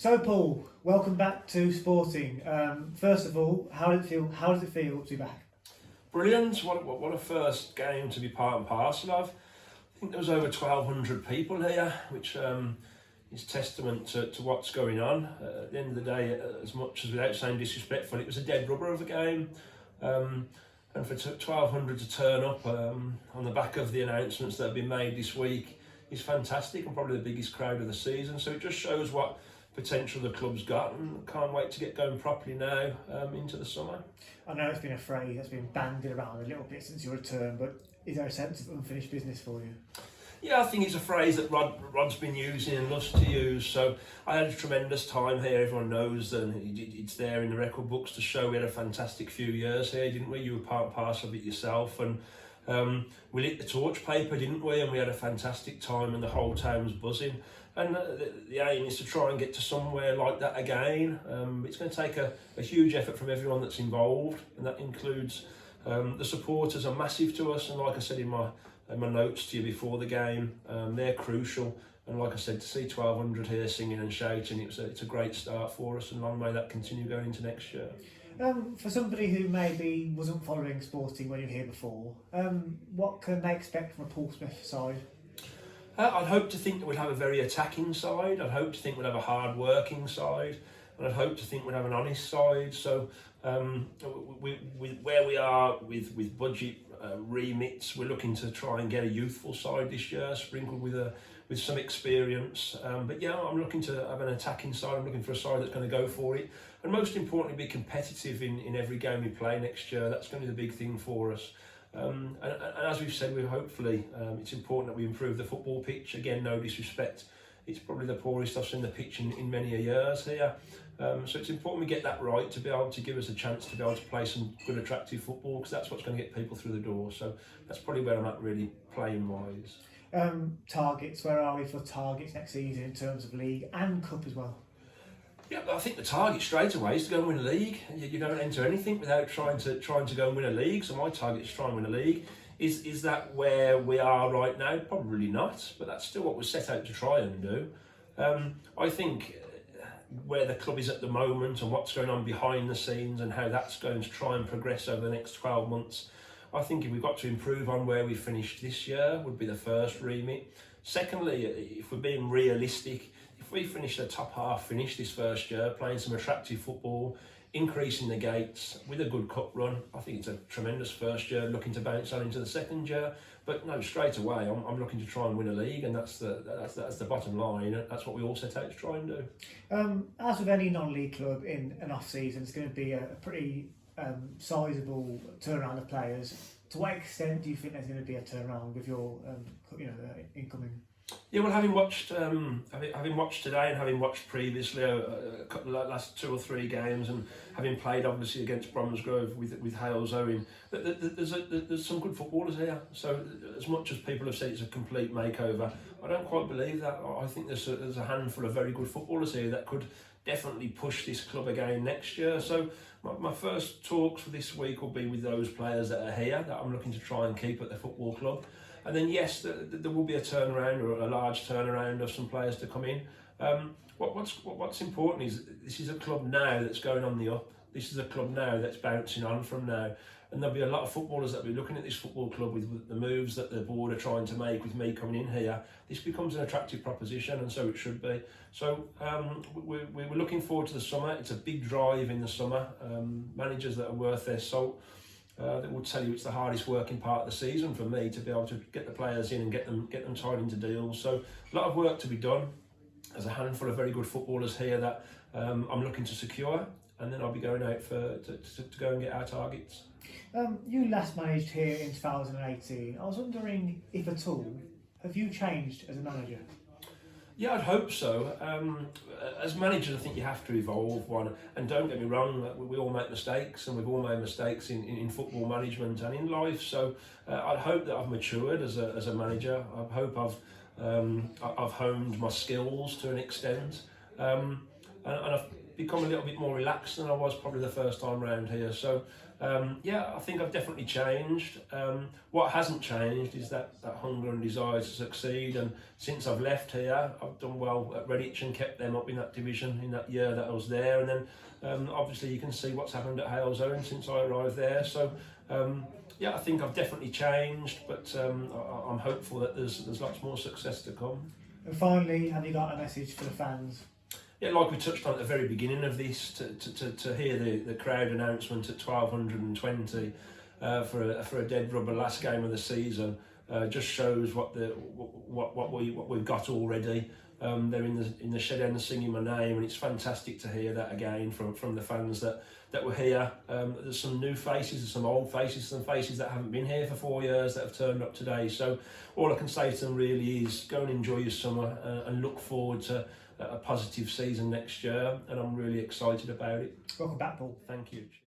So, Paul, welcome back to Sporting. First of all, how does it feel? How does it feel to be back? Brilliant! What a first game to be part and parcel of. I think there was over 1,200 people here, which is testament to what's going on. At the end of the day, as much as without saying disrespectful, it was a dead rubber of a game. And for 1,200 to turn up on the back of the announcements that have been made this week is fantastic, and probably the biggest crowd of the season. So it just shows what potential the club's got, and can't wait to get going properly now into the summer. I know it's been a phrase that's been bandied around a little bit since your return, but is there a sense of unfinished business for you? Yeah, I think it's a phrase that Rod's been using and loves to use. So I had a tremendous time here. Everyone knows, and it's there in the record books to show we had a fantastic few years here, didn't we? You were part and parcel of it yourself, and we lit the torch paper, didn't we? And we had a fantastic time, and the whole town was buzzing. And the aim is to try and get to somewhere like that again. It's going to take a huge effort from everyone that's involved, and that includes the supporters are massive to us. And like I said in my notes to you before the game, they're crucial. And like I said, to see 1,200 here singing and shouting, it's a great start for us, and long may that continue going into next year. For somebody who maybe wasn't following Sporting when you were here before, what can they expect from a Paul Smith side? I'd hope to think that we'd have a very attacking side. I'd hope to think we'd have a hard-working side, and I'd hope to think we'd have an honest side. So, where we are with budget remits, we're looking to try and get a youthful side this year, sprinkled with some experience. But yeah, I'm looking to have an attacking side. I'm looking for a side that's going to go for it, and most importantly, be competitive in every game we play next year. That's going to be the big thing for us. And as we've said, it's important that we improve the football pitch. Again, no disrespect, it's probably the poorest I've seen the pitch in many a years here. So it's important we get that right to be able to give us a chance to be able to play some good, attractive football, because that's what's going to get people through the door. So that's probably where I'm at, really, playing wise. Targets, where are we for targets next season in terms of league and cup as well? Yeah, but I think the target straight away is to go and win a league. You don't enter anything without trying to go and win a league. So my target is to try and win a league. Is that where we are right now? Probably not, but that's still what we're set out to try and do. I think where the club is at the moment and what's going on behind the scenes and how that's going to try and progress over the next 12 months, I think if we've got to improve on where we finished this year would be the first remit. Secondly, if we're being realistic, if we finish the top half finish this first year, playing some attractive football, increasing the gates with a good cup run, I think it's a tremendous first year, looking to bounce on into the second year. But no, straight away, I'm looking to try and win a league, and that's the bottom line. That's what we all set out to try and do. As with any non-league club in an off-season, it's going to be a pretty sizable turnaround of players. To what extent do you think there's going to be a turnaround with your incoming? Yeah, well, having watched today and having watched previously a couple of last 2 or 3 games, and having played obviously against Bromsgrove with Hales Owen, there's some good footballers here. So as much as people have said it's a complete makeover, I don't quite believe that. I think there's a handful of very good footballers here that could definitely push this club again next year. So my first talks for this week will be with those players that are here that I'm looking to try and keep at the football club. And then yes, there will be a turnaround, or a large turnaround of some players to come in. What's important is this is a club now that's going on the up. This is a club now that's bouncing on from now. And there'll be a lot of footballers that will be looking at this football club with the moves that the board are trying to make with me coming in here. This becomes an attractive proposition, and so it should be. So we're looking forward to the summer. It's a big drive in the summer. Managers that are worth their salt, that will tell you it's the hardest working part of the season for me, to be able to get the players in and get them tied into deals. So a lot of work to be done. There's a handful of very good footballers here that I'm looking to secure, and then I'll be going out to go and get our targets. You last managed here in 2018. I was wondering if at all, have you changed as a manager? Yeah, I'd hope so. As managers, I think you have to evolve one. And don't get me wrong, we all make mistakes, and we've all made mistakes in football management and in life. So I'd hope that I've matured as a manager. I hope I've honed my skills to an extent. and I've become a little bit more relaxed than I was probably the first time round here. So yeah, I think I've definitely changed. What hasn't changed is that hunger and desire to succeed, and since I've left here I've done well at Redditch and kept them up in that division in that year that I was there, and then obviously you can see what's happened at Halesowen since I arrived there. So yeah, I think I've definitely changed, but I'm hopeful that there's lots more success to come. And finally, have you got a message for the fans? Yeah, like we touched on at the very beginning of this, to hear the crowd announcement at 1220 for a dead rubber last game of the season just shows what we've got already. They're in the shed end singing my name, and it's fantastic to hear that again from the fans that were here. There's some new faces, there's some old faces, some faces that haven't been here for 4 years that have turned up today. So all I can say to them really is go and enjoy your summer and look forward to a positive season next year, and I'm really excited about it. Welcome back, Paul. Thank you.